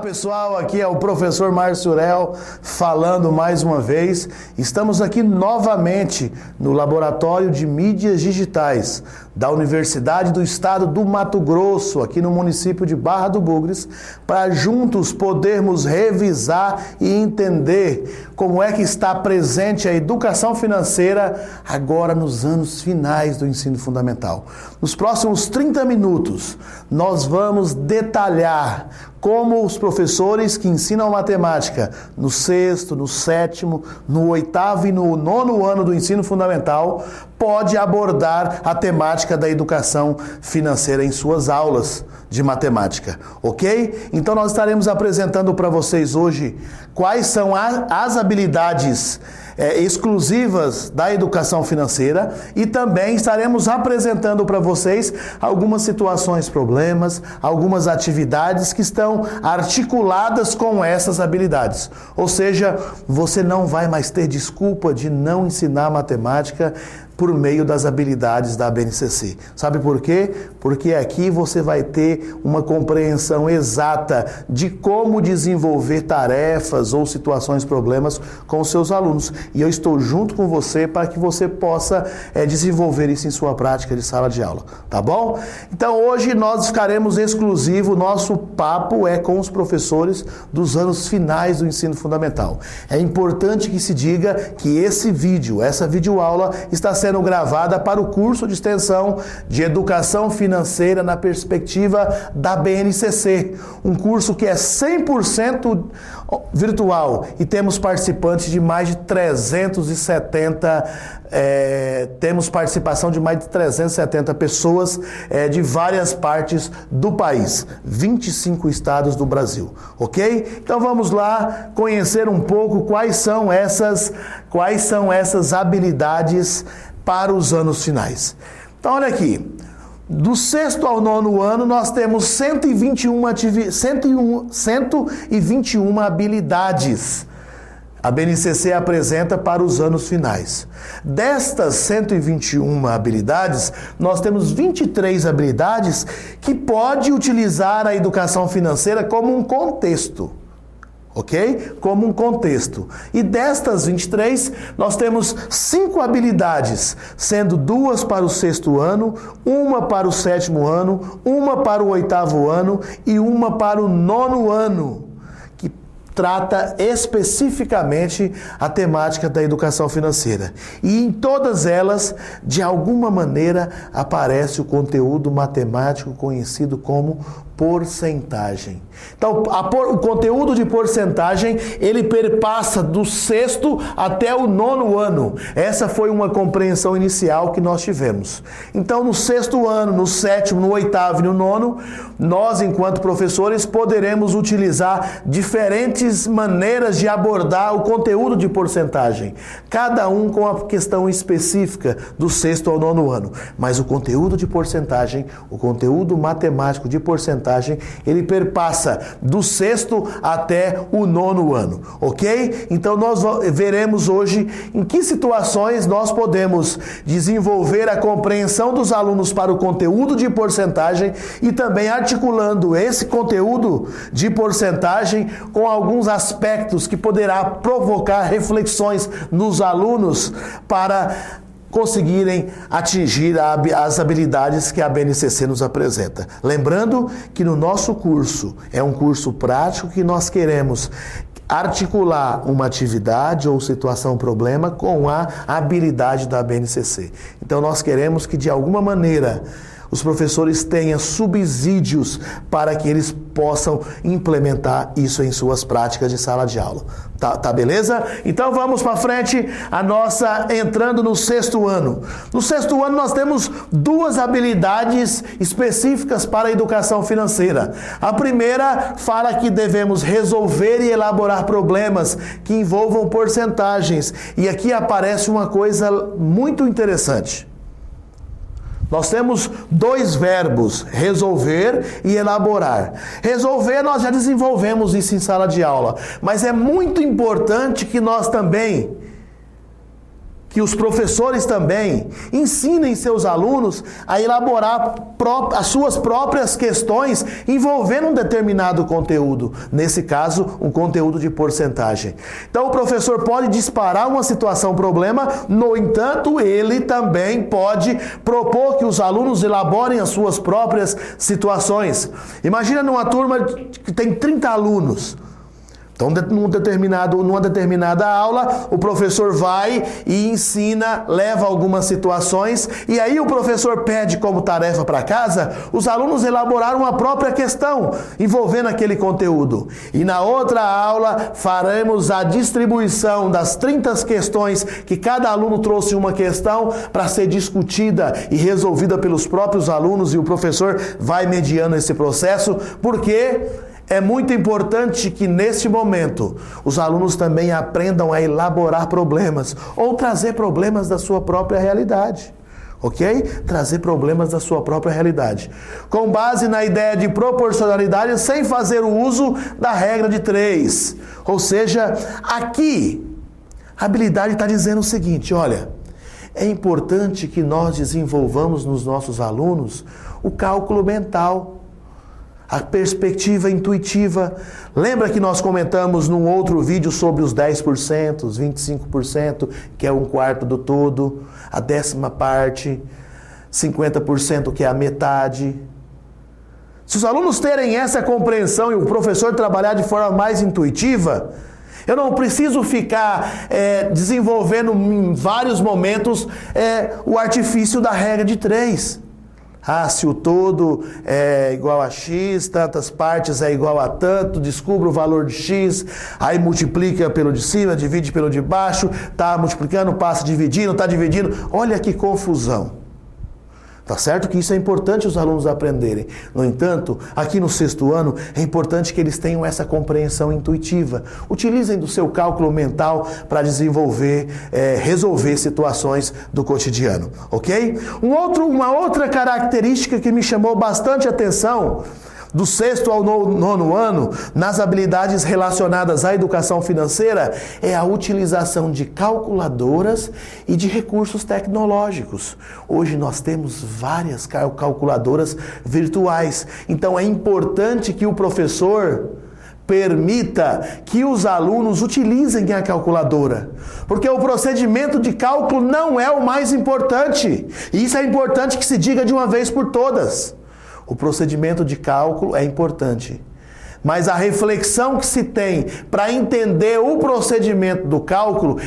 pessoal, aqui é o professor Márcio Urel falando mais uma vez. Estamos aqui novamente no Laboratório de Mídias Digitais da Universidade do Estado do Mato Grosso, aqui no município de Barra do Bugres, para juntos podermos revisar e entender como é que está presente a educação financeira agora nos anos finais do ensino fundamental. Nos próximos 30 minutos, nós vamos detalhar como os professores que ensinam matemática no sexto, no sétimo, no oitavo e no nono ano do ensino fundamental pode abordar a temática da educação financeira em suas aulas de matemática, ok? Então nós estaremos apresentando para vocês hoje quais são as habilidades exclusivas da educação financeira e também estaremos apresentando para vocês algumas situações, problemas, algumas atividades que estão articuladas com essas habilidades. Ou seja, você não vai mais ter desculpa de não ensinar matemática por meio das habilidades da BNCC. Sabe por quê? Porque aqui você vai ter uma compreensão exata de como desenvolver tarefas ou situações, problemas com os seus alunos. E eu estou junto com você para que você possa desenvolver isso em sua prática de sala de aula, tá bom? Então hoje nós ficaremos exclusivo, nosso papo é com os professores dos anos finais do ensino fundamental. É importante que se diga que esse vídeo, essa videoaula está sendo gravada para o curso de extensão de Educação Financeira na perspectiva da BNCC, um curso que é 100% virtual e temos participantes de mais de 370, temos participação de mais de 370 pessoas de várias partes do país, 25 estados do Brasil, ok? Então vamos lá conhecer um pouco quais são essas habilidades para os anos finais. Então olha aqui, do sexto ao nono ano nós temos 121 habilidades. A BNCC apresenta para os anos finais. Destas 121 habilidades, nós temos 23 habilidades que pode utilizar a educação financeira como um contexto. Ok? Como um contexto. E destas 23, nós temos 5 habilidades, sendo 2 para o sexto ano, 1 para o sétimo ano, 1 para o oitavo ano e 1 para o nono ano, que trata especificamente a temática da educação financeira. E em todas elas, de alguma maneira, aparece o conteúdo matemático conhecido como porcentagem. Então, o conteúdo de porcentagem, ele perpassa do sexto até o nono ano. Essa foi uma compreensão inicial que nós tivemos. Então, no sexto ano, no sétimo, no oitavo e no nono, nós, enquanto professores, poderemos utilizar diferentes maneiras de abordar o conteúdo de porcentagem. Cada um com a questão específica do sexto ao nono ano. Mas o conteúdo de porcentagem, o conteúdo matemático de porcentagem, ele perpassa do sexto até o nono ano, ok? Então nós veremos hoje em que situações nós podemos desenvolver a compreensão dos alunos para o conteúdo de porcentagem e também articulando esse conteúdo de porcentagem com alguns aspectos que poderá provocar reflexões nos alunos para conseguirem atingir as habilidades que a BNCC nos apresenta. Lembrando que no nosso curso, é um curso prático que nós queremos articular uma atividade ou situação, problema com a habilidade da BNCC. Então nós queremos que de alguma maneira os professores tenham subsídios para que eles possam implementar isso em suas práticas de sala de aula. Tá beleza? Então vamos para frente, entrando no sexto ano. No sexto ano nós temos 2 habilidades específicas para a educação financeira. A primeira fala que devemos resolver e elaborar problemas que envolvam porcentagens. E aqui aparece uma coisa muito interessante. Nós temos 2 verbos, resolver e elaborar. Resolver, nós já desenvolvemos isso em sala de aula, mas é muito importante que nós também que os professores também ensinem seus alunos a elaborar as suas próprias questões envolvendo um determinado conteúdo. Nesse caso, um conteúdo de porcentagem. Então, o professor pode disparar uma situação problema, no entanto, ele também pode propor que os alunos elaborem as suas próprias situações. Imagina numa turma que tem 30 alunos. Então, numa determinada aula, o professor vai e ensina, leva algumas situações, e aí o professor pede como tarefa para casa os alunos elaboraram uma própria questão envolvendo aquele conteúdo. E na outra aula, faremos a distribuição das 30 questões que cada aluno trouxe uma questão para ser discutida e resolvida pelos próprios alunos, e o professor vai mediando esse processo, porque é muito importante que, neste momento, os alunos também aprendam a elaborar problemas ou trazer problemas da sua própria realidade. Ok? Trazer problemas da sua própria realidade. Com base na ideia de proporcionalidade, sem fazer o uso da regra de 3. Ou seja, aqui, a habilidade está dizendo o seguinte, olha, é importante que nós desenvolvamos nos nossos alunos o cálculo mental, a perspectiva intuitiva. Lembra que nós comentamos num outro vídeo sobre os 10%, os 25%, que é 1/4 do todo, a 10ª parte, 50%, que é a metade. Se os alunos terem essa compreensão e o professor trabalhar de forma mais intuitiva, eu não preciso ficar desenvolvendo em vários momentos o artifício da regra de 3. Se o todo é igual a x, tantas partes é igual a tanto, descubra o valor de x, aí multiplica pelo de cima, divide pelo de baixo, está multiplicando, passa dividindo, está dividindo. Olha que confusão. Tá certo que isso é importante os alunos aprenderem. No entanto, aqui no 6º ano, é importante que eles tenham essa compreensão intuitiva. Utilizem do seu cálculo mental para desenvolver, resolver situações do cotidiano, ok? Uma outra característica que me chamou bastante atenção do 6º ao 9º ano, nas habilidades relacionadas à educação financeira, é a utilização de calculadoras e de recursos tecnológicos. Hoje nós temos várias calculadoras virtuais, então é importante que o professor permita que os alunos utilizem a calculadora, porque o procedimento de cálculo não é o mais importante, e isso é importante que se diga de uma vez por todas. O procedimento de cálculo é importante, mas a reflexão que se tem para entender o procedimento do cálculo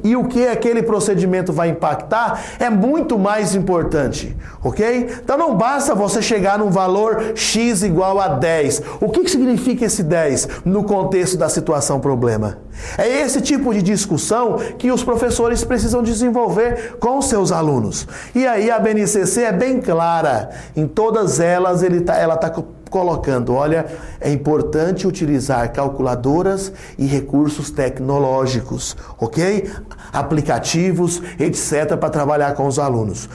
e o que aquele procedimento vai impactar é muito mais importante, ok? Então não basta você chegar num valor x igual a 10. O que significa esse 10 no contexto da situação problema? É esse tipo de discussão que os professores precisam desenvolver com seus alunos. E aí a BNCC é bem clara, em todas elas ela está colocando, olha, é importante utilizar calculadoras e recursos tecnológicos, ok? Aplicativos, etc., para trabalhar com os alunos.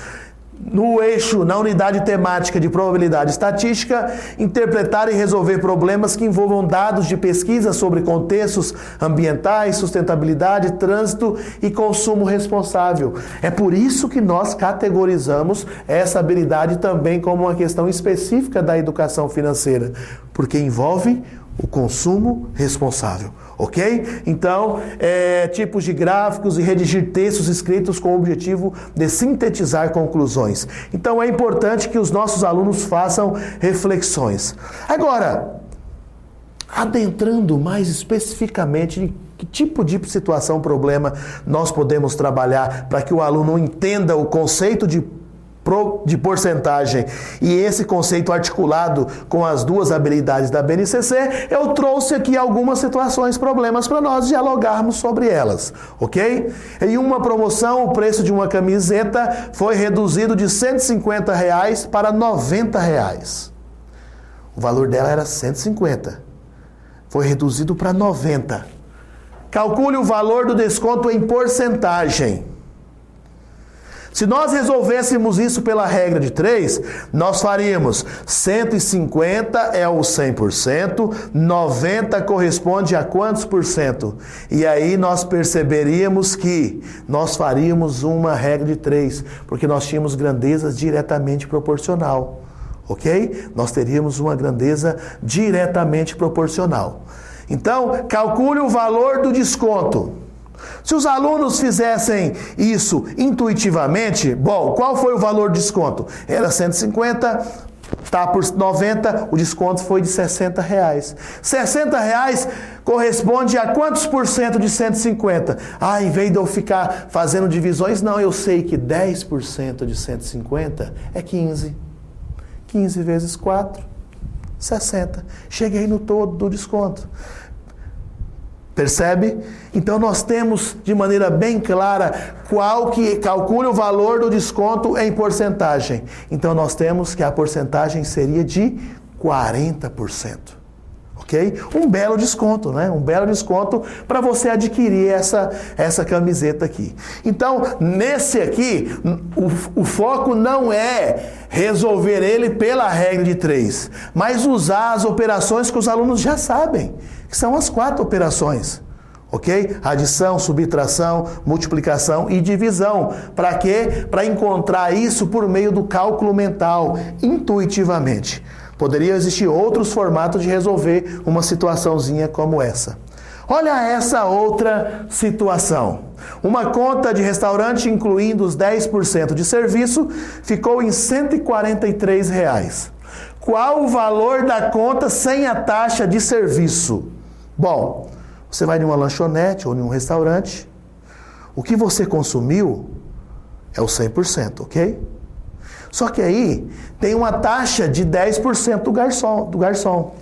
No eixo, na unidade temática de probabilidade estatística, interpretar e resolver problemas que envolvam dados de pesquisa sobre contextos ambientais, sustentabilidade, trânsito e consumo responsável. É por isso que nós categorizamos essa habilidade também como uma questão específica da educação financeira, porque envolve o consumo responsável, ok? Então, tipos de gráficos e redigir textos escritos com o objetivo de sintetizar conclusões. Então, é importante que os nossos alunos façam reflexões. Agora, adentrando mais especificamente em que tipo de situação, problema nós podemos trabalhar para que o aluno entenda o conceito de porcentagem e esse conceito articulado com as duas habilidades da BNCC, eu trouxe aqui algumas situações, problemas para nós dialogarmos sobre elas, ok? Em uma promoção, o preço de uma camiseta foi reduzido de R$ 150 para R$ 90. O valor dela era 150. Foi reduzido para 90. Calcule o valor do desconto em porcentagem. Se nós resolvêssemos isso pela regra de 3, nós faríamos 150 é o 100%, 90 corresponde a quantos por cento? E aí nós perceberíamos que nós faríamos uma regra de 3, porque nós tínhamos grandezas diretamente proporcional, ok? Nós teríamos uma grandeza diretamente proporcional. Então, calcule o valor do desconto. Se os alunos fizessem isso intuitivamente, bom, qual foi o valor do desconto? Era 150, está por 90, o desconto foi de R$60. R$60 corresponde a quantos por cento de 150? Em vez de eu ficar fazendo divisões, não, eu sei que 10% de 150 é 15. 15 vezes 4, 60. Cheguei no todo do desconto. Percebe? Então nós temos de maneira bem clara qual que calcule o valor do desconto em porcentagem. Então nós temos que a porcentagem seria de 40%. Ok? Um belo desconto, né? Um belo desconto para você adquirir essa camiseta aqui. Então, nesse aqui, o foco não é resolver ele pela regra de 3, mas usar as operações que os alunos já sabem, que são as 4 operações. Ok? Adição, subtração, multiplicação e divisão. Para quê? Para encontrar isso por meio do cálculo mental, intuitivamente. Poderiam existir outros formatos de resolver uma situaçãozinha como essa. Olha essa outra situação. Uma conta de restaurante, incluindo os 10% de serviço, ficou em R$143. Qual o valor da conta sem a taxa de serviço? Bom, você vai em uma lanchonete ou em um restaurante, o que você consumiu é o 100%, ok? Só que aí tem uma taxa de 10% do garçom.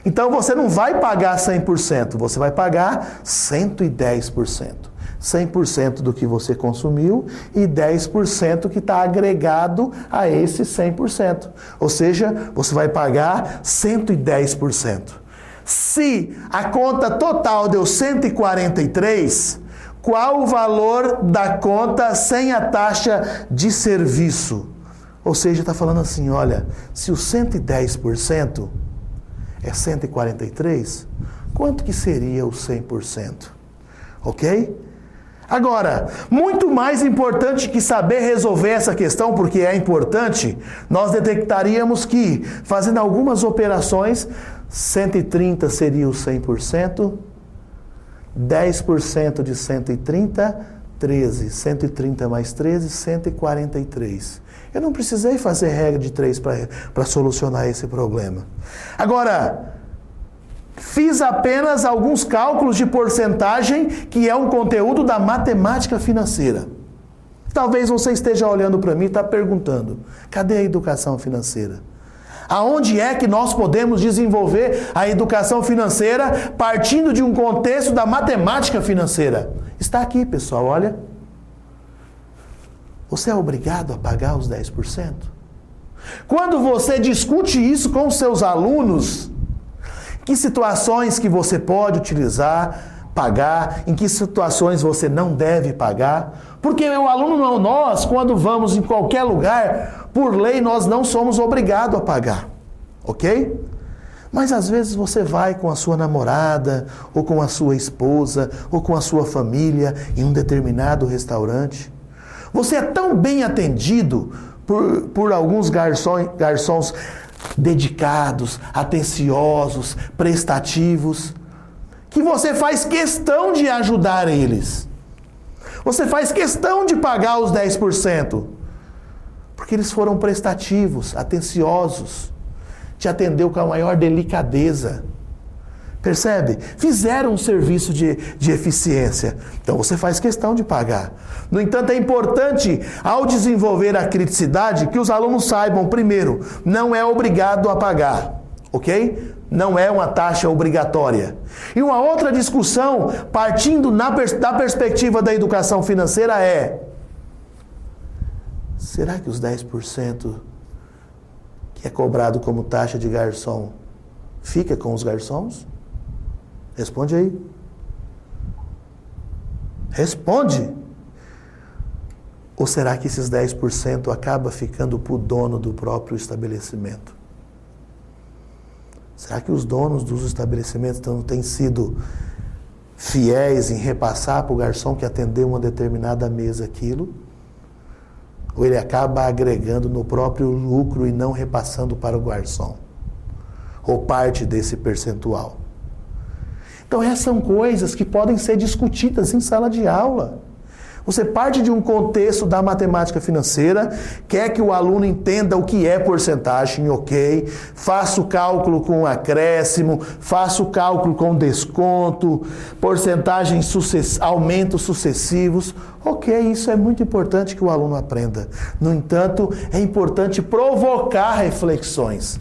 Então você não vai pagar 100%, você vai pagar 110%. 100% do que você consumiu e 10% que está agregado a esse 100%. Ou seja, você vai pagar 110%. Se a conta total deu 143, qual o valor da conta sem a taxa de serviço? Ou seja, está falando assim, olha, se o 110% é 143, quanto que seria o 100%? Ok? Agora, muito mais importante que saber resolver essa questão, porque é importante, nós detectaríamos que, fazendo algumas operações, 130 seria o 100%, 10% de 130, 13. 130 mais 13, 143. Eu não precisei fazer regra de 3 para solucionar esse problema. Agora, fiz apenas alguns cálculos de porcentagem, que é um conteúdo da matemática financeira. Talvez você esteja olhando para mim e está perguntando, cadê a educação financeira? Aonde é que nós podemos desenvolver a educação financeira partindo de um contexto da matemática financeira? Está aqui, pessoal, olha. Você é obrigado a pagar os 10%? Quando você discute isso com os seus alunos, que situações que você pode utilizar, pagar, em que situações você não deve pagar? Porque o aluno não, nós, quando vamos em qualquer lugar, por lei, nós não somos obrigados a pagar, ok? Mas às vezes você vai com a sua namorada, ou com a sua esposa, ou com a sua família em um determinado restaurante. Você é tão bem atendido por alguns garçons dedicados, atenciosos, prestativos, que você faz questão de ajudar eles. Você faz questão de pagar os 10%, porque eles foram prestativos, atenciosos, te atendeu com a maior delicadeza. Percebe? Fizeram um serviço de eficiência. Então você faz questão de pagar. No entanto, é importante, ao desenvolver a criticidade, que os alunos saibam, primeiro, não é obrigado a pagar. Ok? Não é uma taxa obrigatória. E uma outra discussão, partindo da perspectiva da educação financeira, é: será que os 10% que é cobrado como taxa de garçom fica com os garçons? Responde aí. Responde. Ou será que esses 10% acaba ficando para o dono do próprio estabelecimento? Será que os donos dos estabelecimentos não têm sido fiéis em repassar para o garçom que atendeu uma determinada mesa aquilo? Ou ele acaba agregando no próprio lucro e não repassando para o garçom? Ou parte desse percentual? Então essas são coisas que podem ser discutidas em sala de aula. Você parte de um contexto da matemática financeira, quer que o aluno entenda o que é porcentagem, ok, faça o cálculo com acréscimo, faça o cálculo com desconto, porcentagens aumentos sucessivos, ok, isso é muito importante que o aluno aprenda. No entanto, é importante provocar reflexões.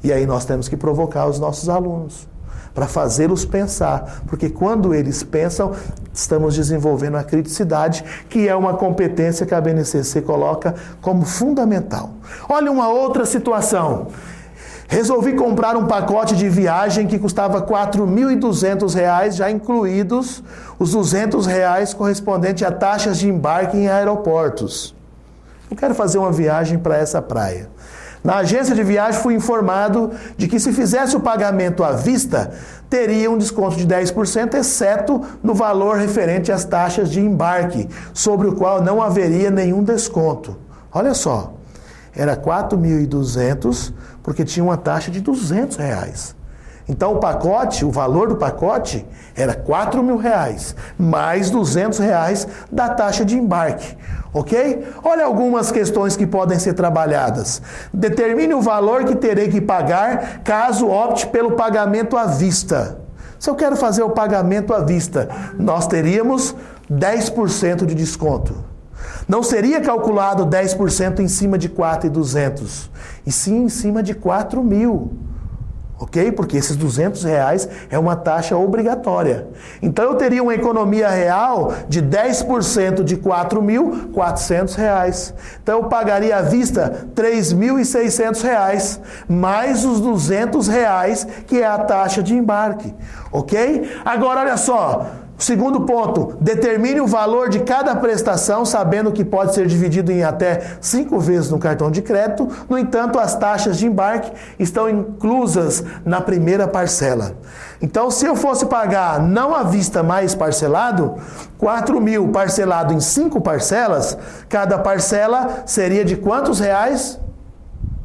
E aí nós temos que provocar os nossos alunos, para fazê-los pensar, porque quando eles pensam, estamos desenvolvendo a criticidade, que é uma competência que a BNCC coloca como fundamental. Olha uma outra situação. Resolvi comprar um pacote de viagem que custava R$ 4.200, já incluídos os R$ 200 correspondentes a taxas de embarque em aeroportos. Eu quero fazer uma viagem para essa praia. Na agência de viagem fui informado de que se fizesse o pagamento à vista, teria um desconto de 10%, exceto no valor referente às taxas de embarque, sobre o qual não haveria nenhum desconto. Olha só, era 4.200 porque tinha uma taxa de R$ 200. Então o pacote, o valor do pacote era R$ 4.000, mais R$ 200 da taxa de embarque. Ok? Olha algumas questões que podem ser trabalhadas. Determine o valor que terei que pagar caso opte pelo pagamento à vista. Se eu quero fazer o pagamento à vista, nós teríamos 10% de desconto. Não seria calculado 10% em cima de 4.200, e sim em cima de 4.000. Ok? Porque esses R$ 200 é uma taxa obrigatória. Então eu teria uma economia real de 10% de R$ 4.400. Então eu pagaria à vista R$ 3.600, mais os R$ 200 que é a taxa de embarque. Ok? Agora olha só. Segundo ponto, determine o valor de cada prestação, sabendo que pode ser dividido em até 5 vezes no cartão de crédito. No entanto, as taxas de embarque estão inclusas na primeira parcela. Então, se eu fosse pagar não à vista mais parcelado, 4.000 parcelado em 5 parcelas, cada parcela seria de quantos reais?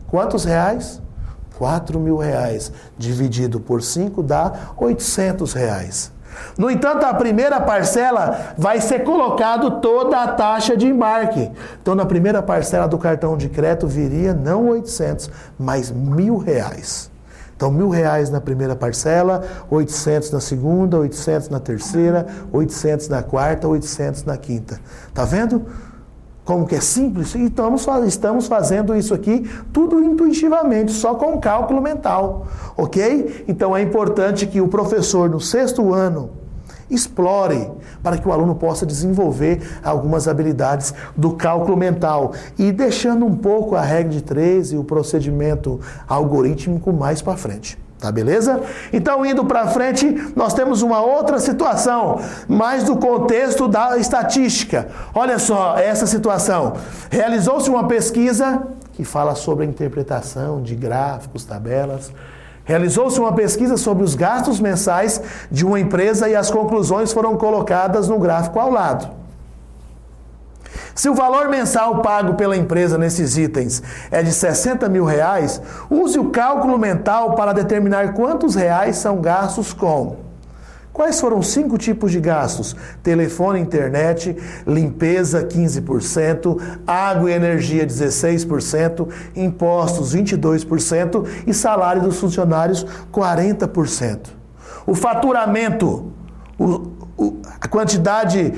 Quantos reais? R$ 4.000 dividido por 5 dá R$ 800. No entanto, a primeira parcela vai ser colocado toda a taxa de embarque. Então, na primeira parcela do cartão de crédito viria não 800, mas R$ 1.000. Então, R$ 1.000 na primeira parcela, 800 na segunda, 800 na terceira, 800 na quarta, 800 na quinta. Tá vendo? Como que é simples? E estamos fazendo isso aqui tudo intuitivamente, só com cálculo mental, ok? Então é importante que o professor no 6º ano explore para que o aluno possa desenvolver algumas habilidades do cálculo mental e deixando um pouco a regra de 3 e o procedimento algorítmico mais para frente. Tá, beleza? Então, indo para frente, nós temos uma outra situação, mais do contexto da estatística. Olha só essa situação. Realizou-se uma pesquisa que fala sobre a interpretação de gráficos, tabelas. Realizou-se uma pesquisa sobre os gastos mensais de uma empresa e as conclusões foram colocadas no gráfico ao lado. Se o valor mensal pago pela empresa nesses itens é de R$ 60.000, use o cálculo mental para determinar quantos reais são gastos com. Quais foram os 5 tipos de gastos? Telefone, internet, limpeza 15%, água e energia 16%, impostos 22% e salário dos funcionários 40%. O faturamento, a quantidade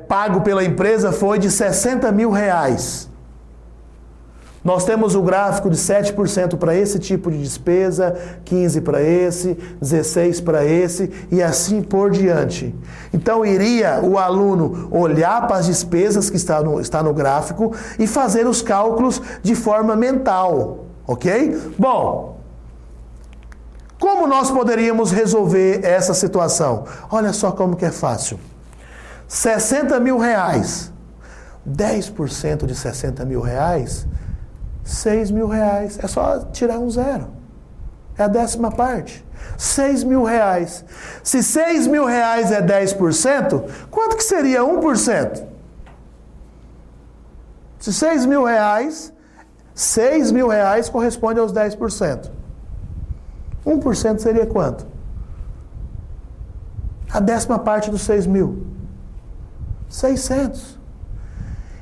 pago pela empresa foi de R$ 60.000. Nós temos o gráfico de 7% para esse tipo de despesa, 15% para esse, 16% para esse e assim por diante. Então iria o aluno olhar para as despesas que está no gráfico e fazer os cálculos de forma mental, ok? Bom, como nós poderíamos resolver essa situação? Olha só como que é fácil. R$ 60.000 10% de 60 mil reais, 6 mil reais. É só tirar um zero. É a 10ª parte. 6 mil reais. Se 6 mil reais é 10%, quanto que seria 1%? Se 6 mil reais corresponde aos 10%. 1% seria quanto? A 10ª parte dos 6 mil. 600.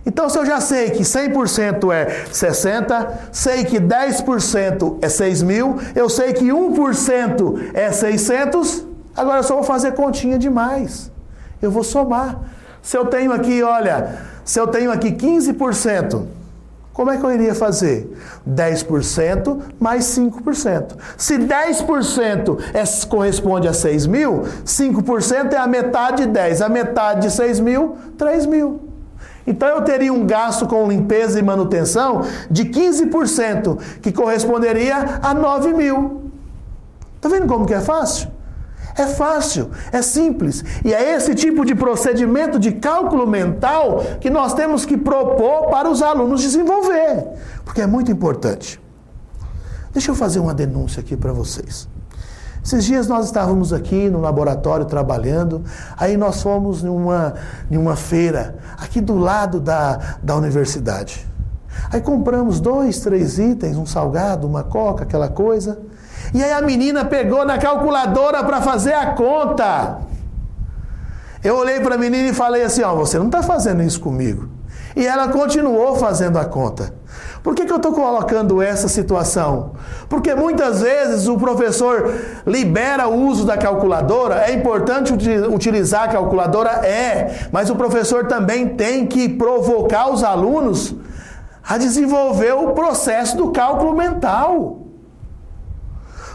Então, se eu já sei que 100% é 60, sei que 10% é 6 mil, eu sei que 1% é 600, agora eu só vou fazer continha demais. Eu vou somar. Se eu tenho aqui, olha, se eu tenho aqui 15%, como é que eu iria fazer? 10% mais 5%. Se 10% corresponde a 6 mil, 5% é a metade de 10. A metade de 6 mil, 3 mil. Então eu teria um gasto com limpeza e manutenção de 15%, que corresponderia a 9 mil. Está vendo como que é fácil? É fácil, é simples. E é esse tipo de procedimento de cálculo mental que nós temos que propor para os alunos desenvolver, porque é muito importante. Deixa eu fazer uma denúncia aqui para vocês. Esses dias nós estávamos aqui no laboratório trabalhando, aí nós fomos em uma feira, aqui do lado da universidade. Aí compramos 2, 3 itens, um salgado, uma coca, aquela coisa. E aí a menina pegou na calculadora para fazer a conta. Eu olhei para a menina e falei assim, ó, você não está fazendo isso comigo. E ela continuou fazendo a conta. Por que eu estou colocando essa situação? Porque muitas vezes o professor libera o uso da calculadora, é importante utilizar a calculadora, mas o professor também tem que provocar os alunos a desenvolver o processo do cálculo mental.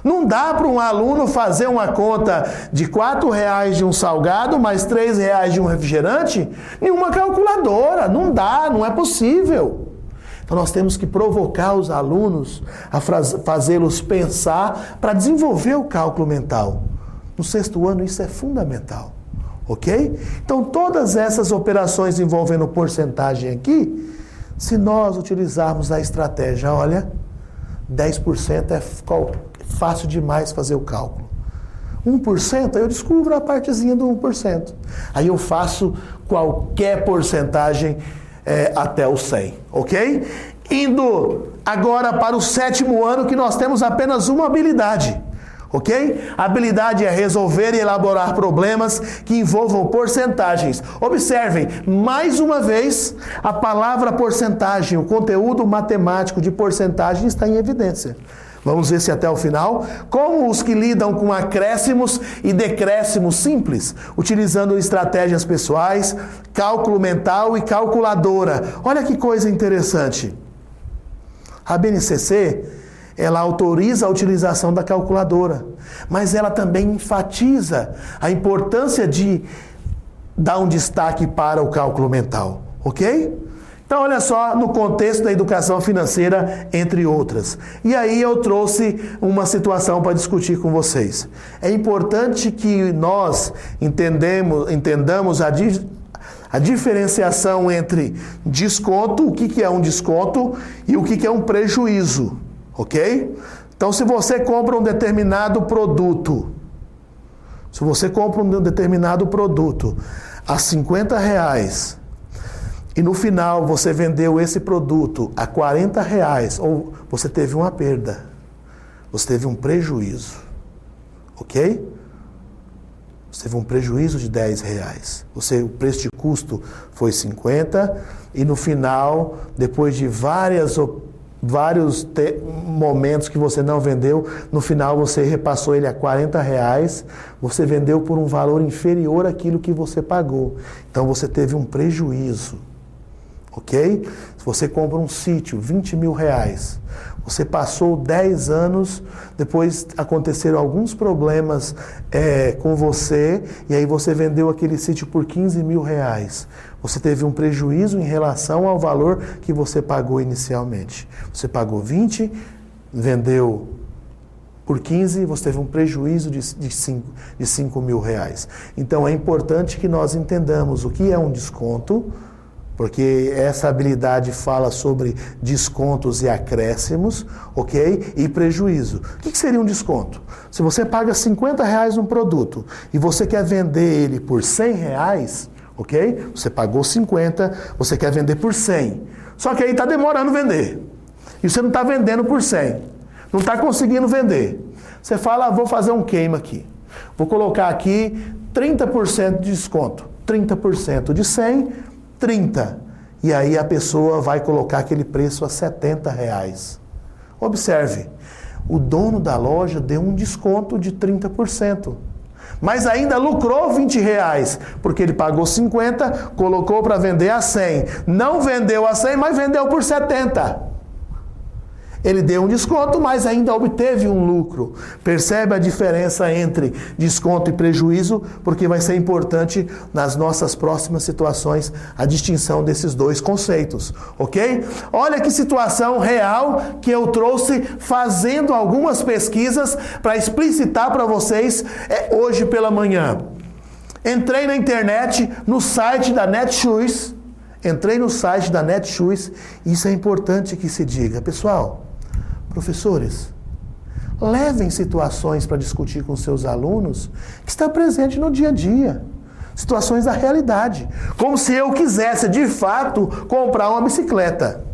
Não dá para um aluno fazer uma conta de R$4 de um salgado mais R$3 de um refrigerante em uma calculadora. Não dá, não é possível. Então nós temos que provocar os alunos a fazê-los pensar para desenvolver o cálculo mental. No 6º ano isso é fundamental, ok? Então todas essas operações envolvendo porcentagem aqui, se nós utilizarmos a estratégia, olha, 10% é fácil demais fazer o cálculo. 1%, aí eu descubro a partezinha do 1%. Aí eu faço qualquer porcentagem até o 100, ok? Indo agora para o 7º ano, que nós temos apenas uma habilidade, ok? A habilidade é resolver e elaborar problemas que envolvam porcentagens. Observem, mais uma vez, a palavra porcentagem, o conteúdo matemático de porcentagem está em evidência. Vamos ver se até o final. Como os que lidam com acréscimos e decréscimos simples, utilizando estratégias pessoais, cálculo mental e calculadora. Olha que coisa interessante. A BNCC, ela autoriza a utilização da calculadora, mas ela também enfatiza a importância de dar um destaque para o cálculo mental, ok? Então, olha só, no contexto da educação financeira, entre outras. E aí eu trouxe uma situação para discutir com vocês. É importante que nós entendamos a diferenciação entre desconto, o que é um desconto, e o que é um prejuízo, ok? Então, se você compra um determinado produto, a R$50, e no final você vendeu esse produto a R$40, ou você teve uma perda, você teve um prejuízo, ok? Você teve um prejuízo de R$10. O preço de custo foi 50 e no final, depois de vários momentos que você não vendeu, no final você repassou ele a R$40, você vendeu por um valor inferior àquilo que você pagou. Então você teve um prejuízo. Ok? Se você compra um sítio, R$20 mil, você passou 10 anos, depois aconteceram alguns problemas com você, e aí você vendeu aquele sítio por R$15 mil. Você teve um prejuízo em relação ao valor que você pagou inicialmente. Você pagou 20, vendeu por 15, você teve um prejuízo de 5 mil reais. Então é importante que nós entendamos o que é um desconto, porque essa habilidade fala sobre descontos e acréscimos, ok? E prejuízo. O que seria um desconto? Se você paga R$50 num produto e você quer vender ele por R$100, ok? Você pagou 50, você quer vender por 100. Só que aí está demorando vender. E você não está vendendo por 100. Não está conseguindo vender. Você fala, vou fazer um queima aqui. Vou colocar aqui 30% de desconto. 30% de 100, 30. E aí a pessoa vai colocar aquele preço a R$70. Observe, o dono da loja deu um desconto de 30%. Mas ainda lucrou R$20, porque ele pagou 50, colocou para vender a 100. Não vendeu a 100, mas vendeu por 70. Ele deu um desconto, mas ainda obteve um lucro. Percebe a diferença entre desconto e prejuízo? Porque vai ser importante nas nossas próximas situações a distinção desses dois conceitos, ok? Olha que situação real que eu trouxe fazendo algumas pesquisas para explicitar para vocês hoje pela manhã. Entrei na internet, no site da Netshoes. Isso é importante que se diga. Pessoal, professores, levem situações para discutir com seus alunos que está presente no dia a dia. Situações da realidade. Como se eu quisesse, de fato, comprar uma bicicleta.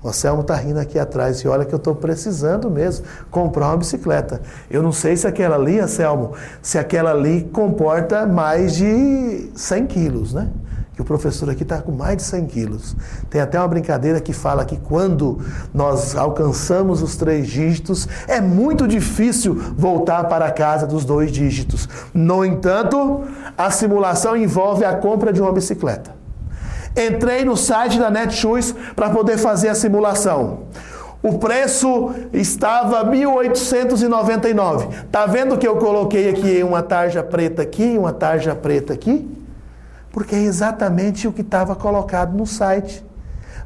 O Anselmo está rindo aqui atrás e olha que eu estou precisando mesmo comprar uma bicicleta. Eu não sei se aquela ali, Anselmo, se aquela ali comporta mais de 100 quilos, né? Que o professor aqui está com mais de 100 quilos. Tem até uma brincadeira que fala que quando nós alcançamos os 3 dígitos, é muito difícil voltar para casa dos 2 dígitos. No entanto, a simulação envolve a compra de uma bicicleta. Entrei no site da Netshoes para poder fazer a simulação. O preço estava R$ 1.899. Tá vendo que eu coloquei aqui uma tarja preta aqui, uma tarja preta aqui? Porque é exatamente o que estava colocado no site.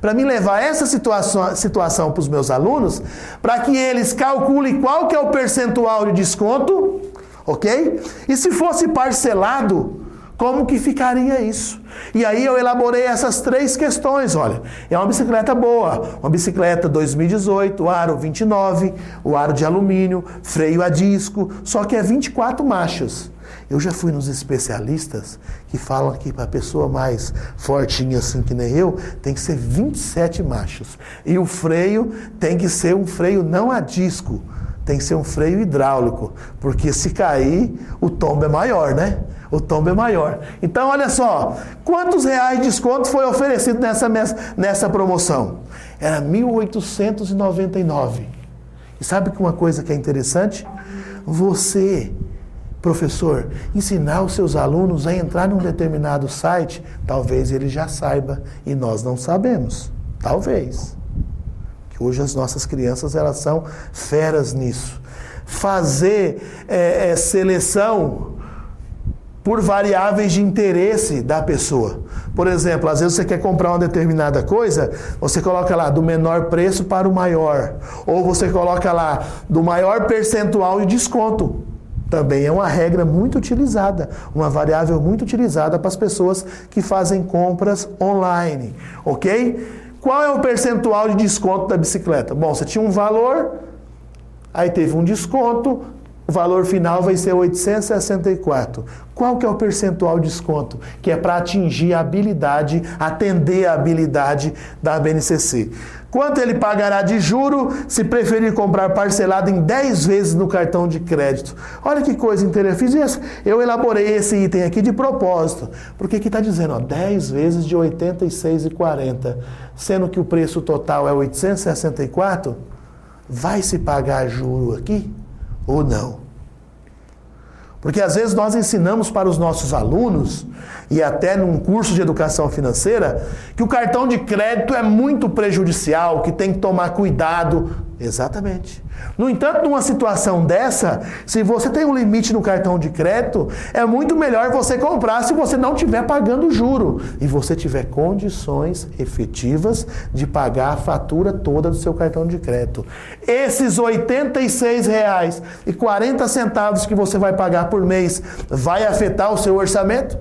Para me levar essa situação para os meus alunos, para que eles calculem qual que é o percentual de desconto, ok? E se fosse parcelado, como que ficaria isso? E aí eu elaborei essas 3 questões, olha. É uma bicicleta boa, uma bicicleta 2018, aro 29, o aro de alumínio, freio a disco, só que é 24 marchas. Eu já fui nos especialistas que falam que para a pessoa mais fortinha assim que nem eu, tem que ser 27 marchas. E o freio tem que ser um freio não a disco, tem que ser um freio hidráulico, porque se cair, o tombo é maior, né? O tombo é maior. Então, olha só, quantos reais de desconto foi oferecido nessa promoção? Era R$ 1.899. E sabe que uma coisa que é interessante? Você, professor, ensinar os seus alunos a entrar num determinado site, talvez ele já saiba e nós não sabemos. Talvez. Que hoje as nossas crianças elas são feras nisso. Fazer seleção por variáveis de interesse da pessoa. Por exemplo, às vezes você quer comprar uma determinada coisa, você coloca lá do menor preço para o maior. Ou você coloca lá do maior percentual de desconto. Também é uma regra muito utilizada, uma variável muito utilizada para as pessoas que fazem compras online, ok? Qual é o percentual de desconto da bicicleta? Bom, você tinha um valor, aí teve um desconto, o valor final vai ser 864. Qual que é o percentual de desconto? Que é para atingir a habilidade, atender a habilidade da BNCC. Quanto ele pagará de juro se preferir comprar parcelado em 10 vezes no cartão de crédito? Olha que coisa interessante. Eu elaborei esse item aqui de propósito. Porque aqui está dizendo, 10 vezes de R$ 86,40. Sendo que o preço total é 864, vai se pagar juro aqui ou não? Porque às vezes nós ensinamos para os nossos alunos, e até num curso de educação financeira, que o cartão de crédito é muito prejudicial, que tem que tomar cuidado. Exatamente. No entanto, numa situação dessa, se você tem um limite no cartão de crédito, é muito melhor você comprar se você não estiver pagando juro e você tiver condições efetivas de pagar a fatura toda do seu cartão de crédito. Esses R$ 86,40 que você vai pagar por mês vai afetar o seu orçamento?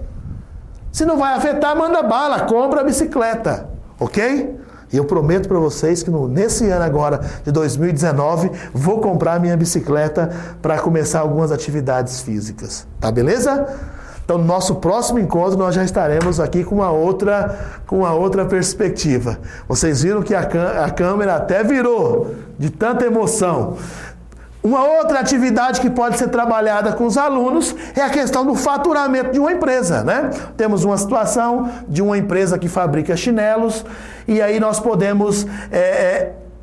Se não vai afetar, manda bala, compra a bicicleta, ok? E eu prometo para vocês que nesse ano agora, de 2019, vou comprar minha bicicleta para começar algumas atividades físicas. Tá beleza? Então, no nosso próximo encontro, nós já estaremos aqui com uma outra perspectiva. Vocês viram que a câmera até virou de tanta emoção. Uma outra atividade que pode ser trabalhada com os alunos é a questão do faturamento de uma empresa, né? Temos uma situação de uma empresa que fabrica chinelos e aí nós podemos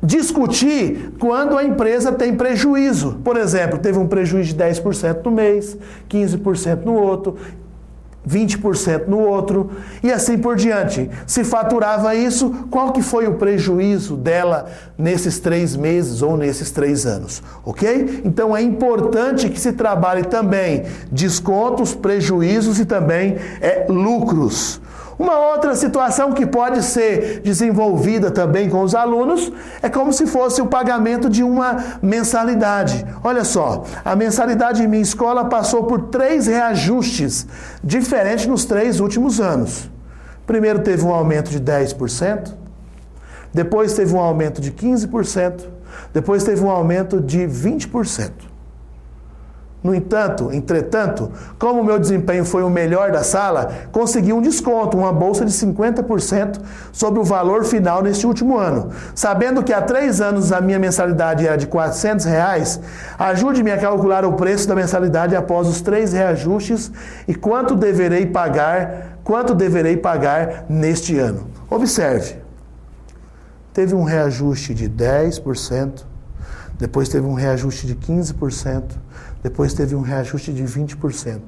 discutir quando a empresa tem prejuízo. Por exemplo, teve um prejuízo de 10% no mês, 15% no outro, 20% no outro, e assim por diante. Se faturava isso, qual que foi o prejuízo dela nesses 3 meses ou nesses 3 anos, ok? Então é importante que se trabalhe também descontos, prejuízos e também lucros. Uma outra situação que pode ser desenvolvida também com os alunos é como se fosse o pagamento de uma mensalidade. Olha só, a mensalidade em minha escola passou por 3 reajustes diferentes nos 3 últimos anos. Primeiro teve um aumento de 10%, depois teve um aumento de 15%, depois teve um aumento de 20%. No entanto, entretanto, como o meu desempenho foi o melhor da sala, consegui um desconto, uma bolsa de 50% sobre o valor final neste último ano. Sabendo que há 3 anos a minha mensalidade era de R$400, ajude-me a calcular o preço da mensalidade após os 3 reajustes e quanto deverei pagar neste ano. Observe, teve um reajuste de 10%, depois teve um reajuste de 15%, depois teve um reajuste de 20%.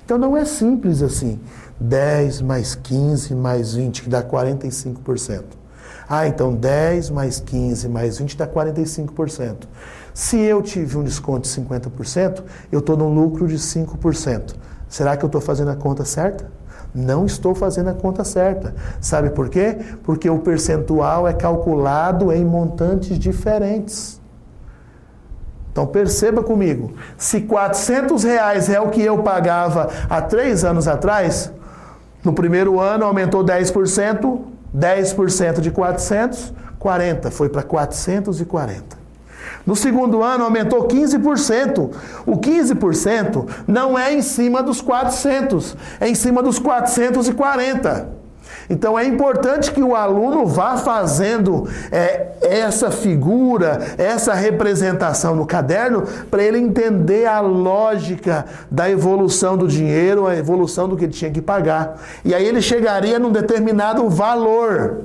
Então não é simples assim. 10 mais 15 mais 20, que dá 45%. Ah, então 10 mais 15 mais 20 dá 45%. Se eu tive um desconto de 50%, eu estou num lucro de 5%. Será que eu estou fazendo a conta certa? Não estou fazendo a conta certa. Sabe por quê? Porque o percentual é calculado em montantes diferentes. Então perceba comigo, se R$400 é o que eu pagava há 3 anos atrás, no primeiro ano aumentou 10%, 10% de 400, 40, foi para 440. No segundo ano aumentou 15%. O 15% não é em cima dos 400, é em cima dos 440. Então é importante que o aluno vá fazendo essa figura, essa representação no caderno, para ele entender a lógica da evolução do dinheiro, a evolução do que ele tinha que pagar. E aí ele chegaria num determinado valor.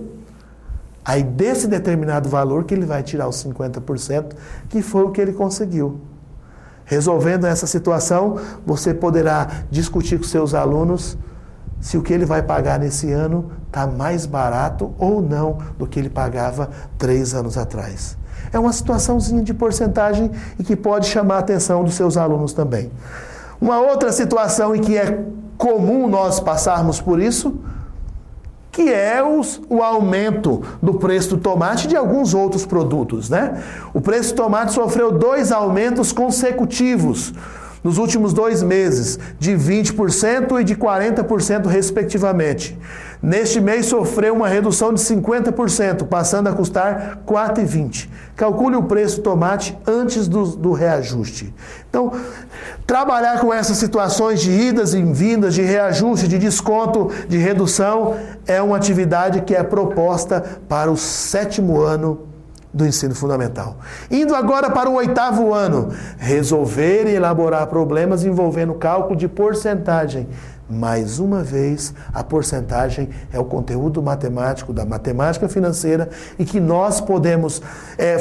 Aí desse determinado valor que ele vai tirar os 50%, que foi o que ele conseguiu. Resolvendo essa situação, você poderá discutir com seus alunos se o que ele vai pagar nesse ano está mais barato ou não do que ele pagava 3 anos atrás. É uma situaçãozinha de porcentagem e que pode chamar a atenção dos seus alunos também. Uma outra situação em que é comum nós passarmos por isso, que é o aumento do preço do tomate e de alguns outros produtos, né? O preço do tomate sofreu 2 aumentos consecutivos nos últimos 2 meses, de 20% e de 40% respectivamente. Neste mês sofreu uma redução de 50%, passando a custar R$ 4,20. Calcule o preço do tomate antes do reajuste. Então, trabalhar com essas situações de idas e vindas, de reajuste, de desconto, de redução, é uma atividade que é proposta para o 7º ano do ensino fundamental. Indo agora para o 8º ano, resolver e elaborar problemas envolvendo cálculo de porcentagem. Mais uma vez, a porcentagem é o conteúdo matemático da matemática financeira e que nós podemos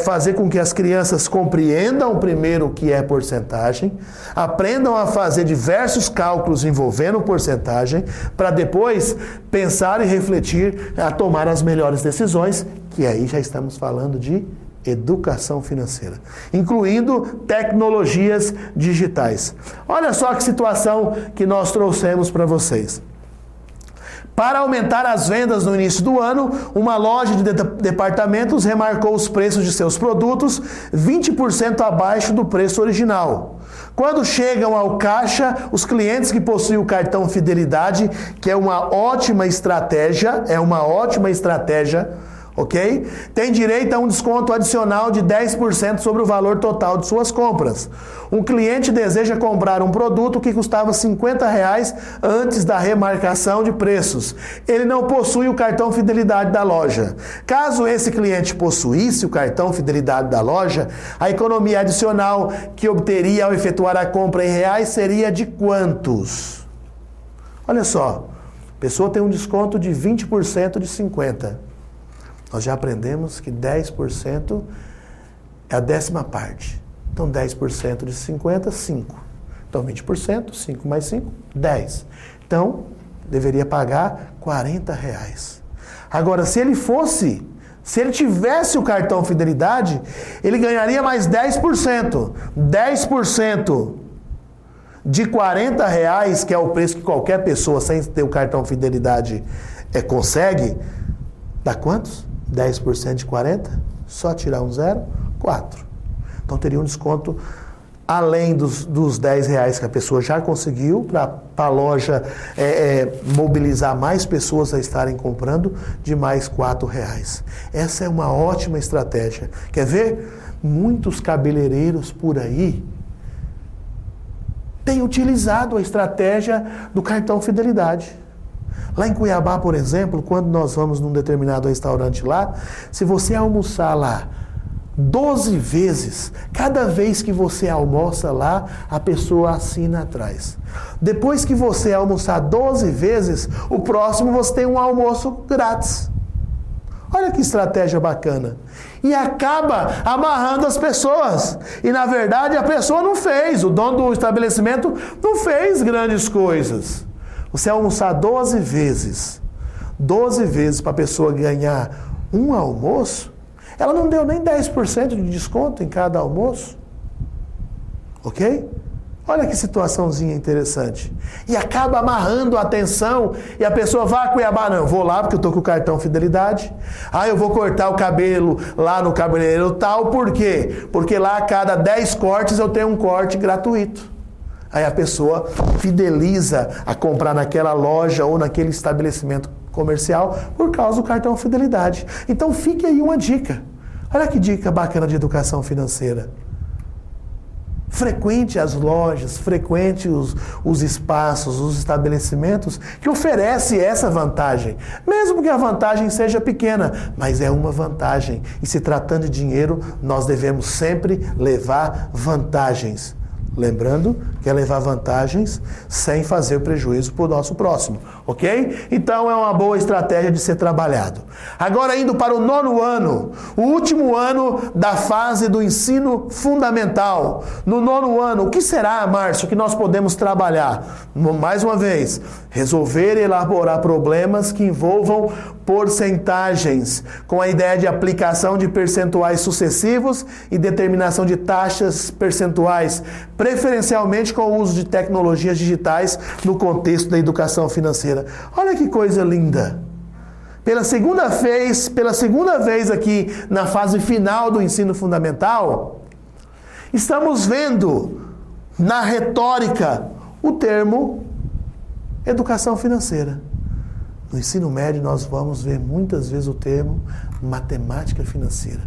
fazer com que as crianças compreendam primeiro o que é porcentagem, aprendam a fazer diversos cálculos envolvendo porcentagem, para depois pensar e refletir a tomar as melhores decisões, que aí já estamos falando de educação financeira, incluindo tecnologias digitais. Olha só que situação que nós trouxemos para vocês. Para aumentar as vendas no início do ano, uma loja de departamentos remarcou os preços de seus produtos 20% abaixo do preço original. Quando chegam ao caixa, os clientes que possuem o cartão Fidelidade, que é uma ótima estratégia, ok? Tem direito a um desconto adicional de 10% sobre o valor total de suas compras. Um cliente deseja comprar um produto que custava R$50 antes da remarcação de preços. Ele não possui o cartão Fidelidade da loja. Caso esse cliente possuísse o cartão Fidelidade da loja, a economia adicional que obteria ao efetuar a compra em reais seria de quantos? Olha só, a pessoa tem um desconto de 20% de 50%. Nós já aprendemos que 10% é a 10ª parte. Então, 10% de 50, 5. Então, 20%, 5 mais 5, 10. Então, deveria pagar R$40. Agora, se ele tivesse o cartão Fidelidade, ele ganharia mais 10%. 10% de R$40, que é o preço que qualquer pessoa sem ter o cartão Fidelidade consegue, dá quantos? 10% de 40, só tirar um zero, 4. Então teria um desconto além dos R$10 que a pessoa já conseguiu para a loja mobilizar mais pessoas a estarem comprando, de mais R$4. Essa é uma ótima estratégia. Quer ver? Muitos cabeleireiros por aí têm utilizado a estratégia do cartão Fidelidade. Lá em Cuiabá, por exemplo, quando nós vamos num determinado restaurante lá, se você almoçar lá 12 vezes, cada vez que você almoça lá, a pessoa assina atrás. Depois que você almoçar 12 vezes, o próximo você tem um almoço grátis. Olha que estratégia bacana. E acaba amarrando as pessoas. E na verdade a pessoa não fez, o dono do estabelecimento não fez grandes coisas. Você almoçar 12 vezes para a pessoa ganhar um almoço, ela não deu nem 10% de desconto em cada almoço. Ok? Olha que situaçãozinha interessante. E acaba amarrando a atenção e a pessoa vai a Cuiabá. Não, eu vou lá porque eu estou com o cartão Fidelidade. Eu vou cortar o cabelo lá no cabeleireiro tal. Por quê? Porque lá a cada 10 cortes eu tenho um corte gratuito. Aí a pessoa fideliza a comprar naquela loja ou naquele estabelecimento comercial por causa do cartão Fidelidade. Então fique aí uma dica. Olha que dica bacana de educação financeira. Frequente as lojas, frequente os espaços, os estabelecimentos que oferecem essa vantagem. Mesmo que a vantagem seja pequena, mas é uma vantagem. E se tratando de dinheiro, nós devemos sempre levar vantagens. Lembrando que é levar vantagens sem fazer prejuízo para o nosso próximo, ok? Então é uma boa estratégia de ser trabalhado. Agora indo para o 9º ano, o último ano da fase do ensino fundamental. No 9º ano, o que será, Márcio, que nós podemos trabalhar? Mais uma vez, resolver e elaborar problemas que envolvam porcentagens, com a ideia de aplicação de percentuais sucessivos e determinação de taxas percentuais, preferencialmente com o uso de tecnologias digitais no contexto da educação financeira. Olha que coisa linda! Pela segunda vez aqui na fase final do ensino fundamental, estamos vendo na retórica o termo educação financeira. No ensino médio nós vamos ver muitas vezes o termo matemática financeira.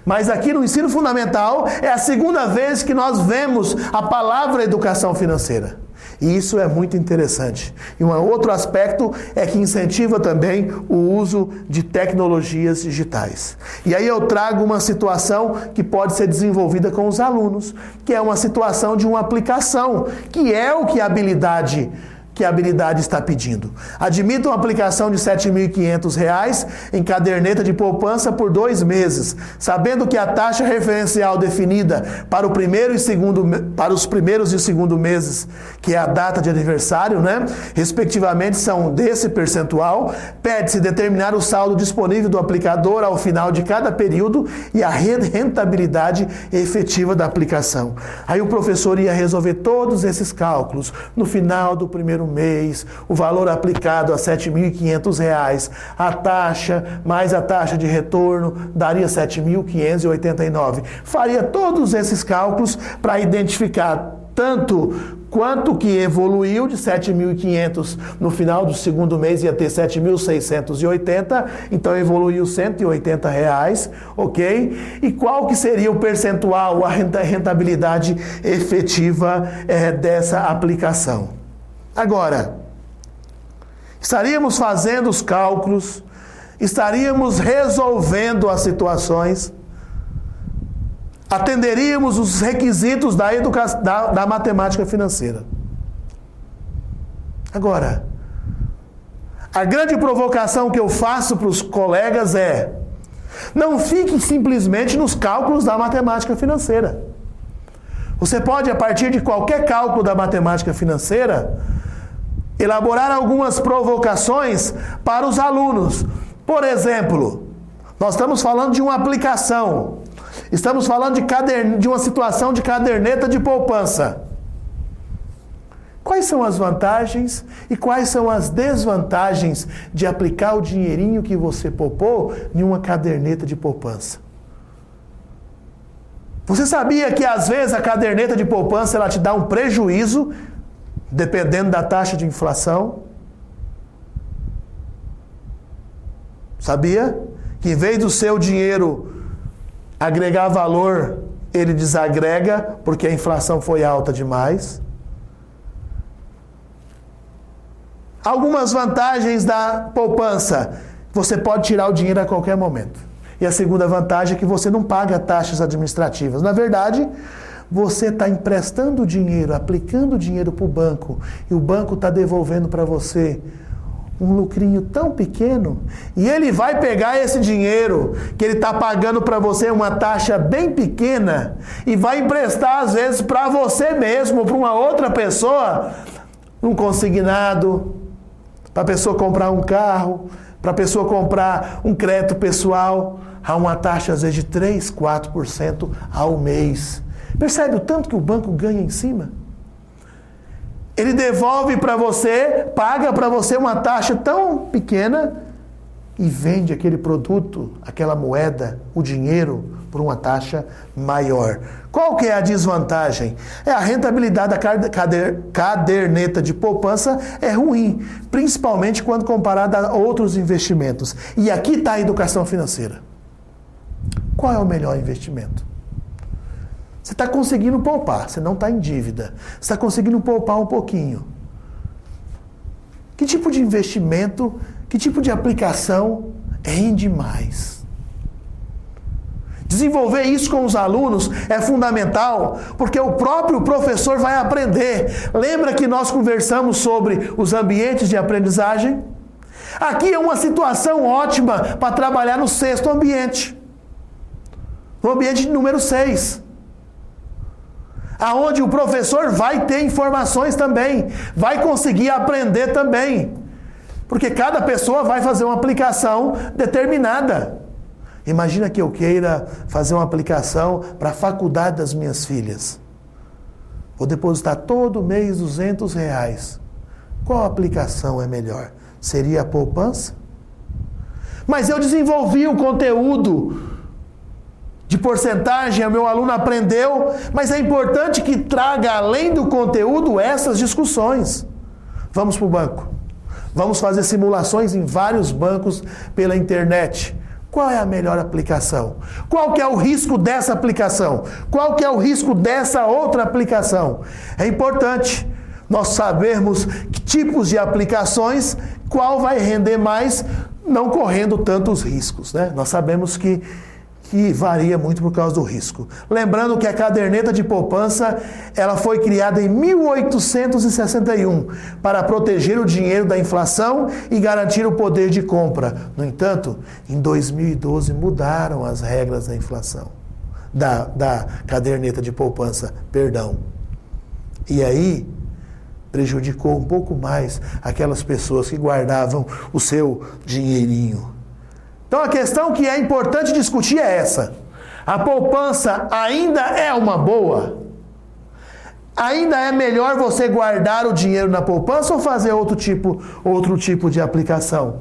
Mas aqui no ensino fundamental é a segunda vez que nós vemos a palavra educação financeira. E isso é muito interessante. E um outro aspecto é que incentiva também o uso de tecnologias digitais. E aí eu trago uma situação que pode ser desenvolvida com os alunos, que é uma situação de uma aplicação, que é o que a habilidade está pedindo. Admita uma aplicação de R$ 7.500 em caderneta de poupança por 2 meses, sabendo que a taxa referencial definida para os primeiros e segundo meses, que é a data de aniversário, respectivamente, são desse percentual. Pede-se determinar o saldo disponível do aplicador ao final de cada período e a rentabilidade efetiva da aplicação. Aí o professor ia resolver todos esses cálculos no final do primeiro mês, o valor aplicado a R$ 7.500, a taxa mais a taxa de retorno daria R$ 7.589. Faria todos esses cálculos para identificar tanto quanto que evoluiu de 7.500 no final do segundo mês ia ter 7.680, então evoluiu R$ 180, ok? E qual que seria o percentual, a rentabilidade efetiva dessa aplicação? Agora, estaríamos fazendo os cálculos, estaríamos resolvendo as situações, atenderíamos os requisitos da matemática financeira. Agora, a grande provocação que eu faço para os colegas é: não fique simplesmente nos cálculos da matemática financeira. Você pode, a partir de qualquer cálculo da matemática financeira, elaborar algumas provocações para os alunos. Por exemplo, nós estamos falando de uma aplicação. Estamos falando de uma situação de caderneta de poupança. Quais são as vantagens e quais são as desvantagens de aplicar o dinheirinho que você poupou em uma caderneta de poupança? Você sabia que às vezes a caderneta de poupança ela te dá um prejuízo, dependendo da taxa de inflação? Sabia que em vez do seu dinheiro agregar valor, ele desagrega porque a inflação foi alta demais? Algumas vantagens da poupança: você pode tirar o dinheiro a qualquer momento. E a segunda vantagem é que você não paga taxas administrativas. Na verdade, você está emprestando dinheiro, aplicando dinheiro para o banco, e o banco está devolvendo para você um lucrinho tão pequeno, e ele vai pegar esse dinheiro que ele está pagando para você uma taxa bem pequena e vai emprestar às vezes para você mesmo, para uma outra pessoa, um consignado, para a pessoa comprar um carro, para a pessoa comprar um crédito pessoal, a uma taxa às vezes de 3, 4% ao mês. Percebe o tanto que o banco ganha em cima? Ele devolve para você, paga para você uma taxa tão pequena e vende aquele produto, aquela moeda, o dinheiro, por uma taxa maior. Qual que é a desvantagem? A rentabilidade da caderneta de poupança é ruim, principalmente quando comparada a outros investimentos. E aqui está a educação financeira. Qual é o melhor investimento? Você está conseguindo poupar, você não está em dívida. Você está conseguindo poupar um pouquinho. Que tipo de investimento, que tipo de aplicação rende mais? Desenvolver isso com os alunos é fundamental, porque o próprio professor vai aprender. Lembra que nós conversamos sobre os ambientes de aprendizagem? Aqui é uma situação ótima para trabalhar no 6º ambiente. No ambiente número 6. Aonde o professor vai ter informações também, vai conseguir aprender também, porque cada pessoa vai fazer uma aplicação determinada. Imagina que eu queira fazer uma aplicação para a faculdade das minhas filhas. Vou depositar todo mês R$200. Qual aplicação é melhor? Seria a poupança? Mas eu desenvolvi o conteúdo de porcentagem, o meu aluno aprendeu, mas é importante que traga, além do conteúdo, essas discussões. Vamos para o banco. Vamos fazer simulações em vários bancos pela internet. Qual é a melhor aplicação? Qual que é o risco dessa aplicação? Qual que é o risco dessa outra aplicação? É importante nós sabermos que tipos de aplicações, qual vai render mais, não correndo tantos riscos, né? Nós sabemos que varia muito por causa do risco. Lembrando que a caderneta de poupança, ela foi criada em 1861 para proteger o dinheiro da inflação e garantir o poder de compra. No entanto, em 2012 mudaram as regras da inflação, da caderneta de poupança, perdão. E aí prejudicou um pouco mais aquelas pessoas que guardavam o seu dinheirinho. Então a questão que é importante discutir é essa: a poupança ainda é uma boa? Ainda é melhor você guardar o dinheiro na poupança ou fazer outro tipo de aplicação?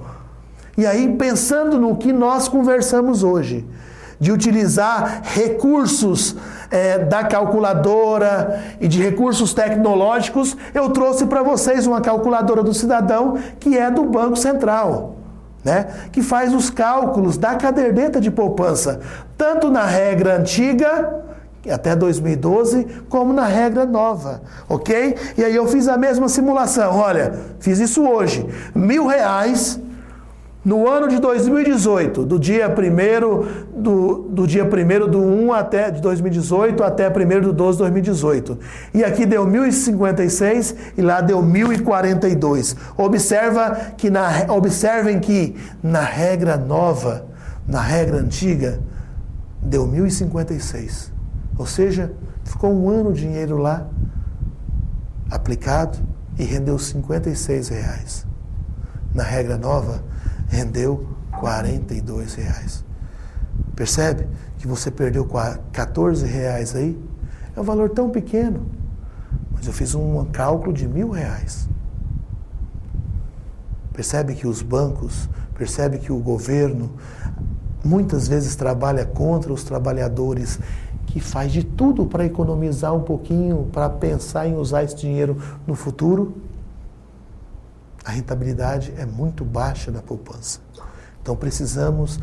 E aí, pensando no que nós conversamos hoje, de utilizar recursos da calculadora e de recursos tecnológicos, eu trouxe para vocês uma calculadora do cidadão que é do Banco Central, né? Que faz os cálculos da caderneta de poupança, tanto na regra antiga, até 2012, como na regra nova, ok? E aí eu fiz a mesma simulação, olha, fiz isso hoje, R$1.000 no ano de 2018, do dia 1º do 1 até de 2018 até 1º do 12 de 2018. E aqui deu 1.056 e lá deu 1.042. Observem que na regra nova, na regra antiga, deu 1.056. Ou seja, ficou um ano o dinheiro lá aplicado e rendeu R$56. Na regra nova, rendeu R$42. Percebe que você perdeu R$14 aí? É um valor tão pequeno, mas eu fiz um cálculo de R$1.000. Percebe que os bancos, percebe que o governo muitas vezes trabalha contra os trabalhadores, que faz de tudo para economizar um pouquinho, para pensar em usar esse dinheiro no futuro. A rentabilidade é muito baixa da poupança. Então precisamos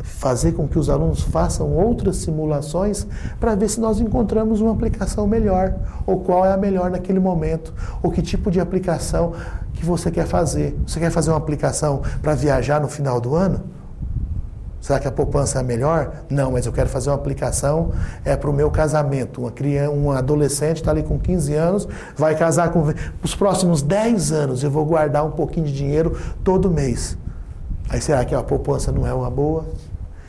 fazer com que os alunos façam outras simulações para ver se nós encontramos uma aplicação melhor, ou qual é a melhor naquele momento, ou que tipo de aplicação que você quer fazer. Você quer fazer uma aplicação para viajar no final do ano? Será que a poupança é melhor? Não, mas eu quero fazer uma aplicação para o meu casamento. Um adolescente está ali com 15 anos, vai casar com... Os próximos 10 anos eu vou guardar um pouquinho de dinheiro todo mês. Aí será que a poupança não é uma boa?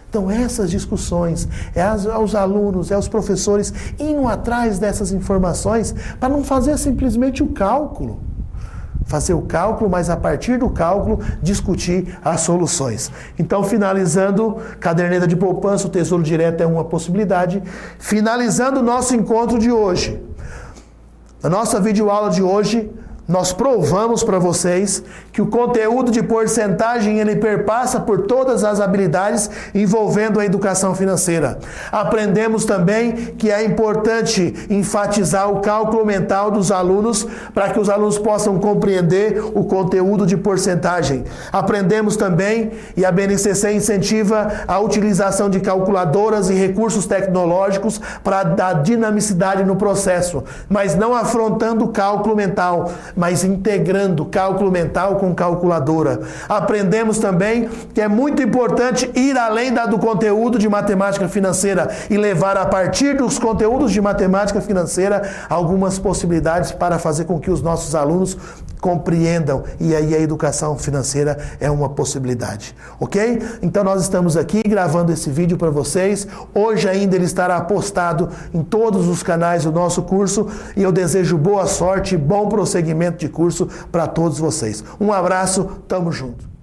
Então essas discussões, aos alunos, aos professores, indo atrás dessas informações para não fazer simplesmente o cálculo. Fazer o cálculo, mas a partir do cálculo discutir as soluções. Então, finalizando, caderneta de poupança, o Tesouro Direto é uma possibilidade. Finalizando o nosso encontro de hoje. Na nossa videoaula de hoje, nós provamos para vocês que o conteúdo de porcentagem ele perpassa por todas as habilidades envolvendo a educação financeira. Aprendemos também que é importante enfatizar o cálculo mental dos alunos para que os alunos possam compreender o conteúdo de porcentagem. Aprendemos também, e a BNCC incentiva a utilização de calculadoras e recursos tecnológicos para dar dinamicidade no processo, mas não afrontando o cálculo mental, mas integrando cálculo mental com calculadora. Aprendemos também que é muito importante ir além do conteúdo de matemática financeira e levar a partir dos conteúdos de matemática financeira algumas possibilidades para fazer com que os nossos alunos compreendam, e aí a educação financeira é uma possibilidade, ok? Então nós estamos aqui gravando esse vídeo para vocês. Hoje ainda ele estará postado em todos os canais do nosso curso e eu desejo boa sorte e bom prosseguimento de curso para todos vocês. Um abraço, tamo junto.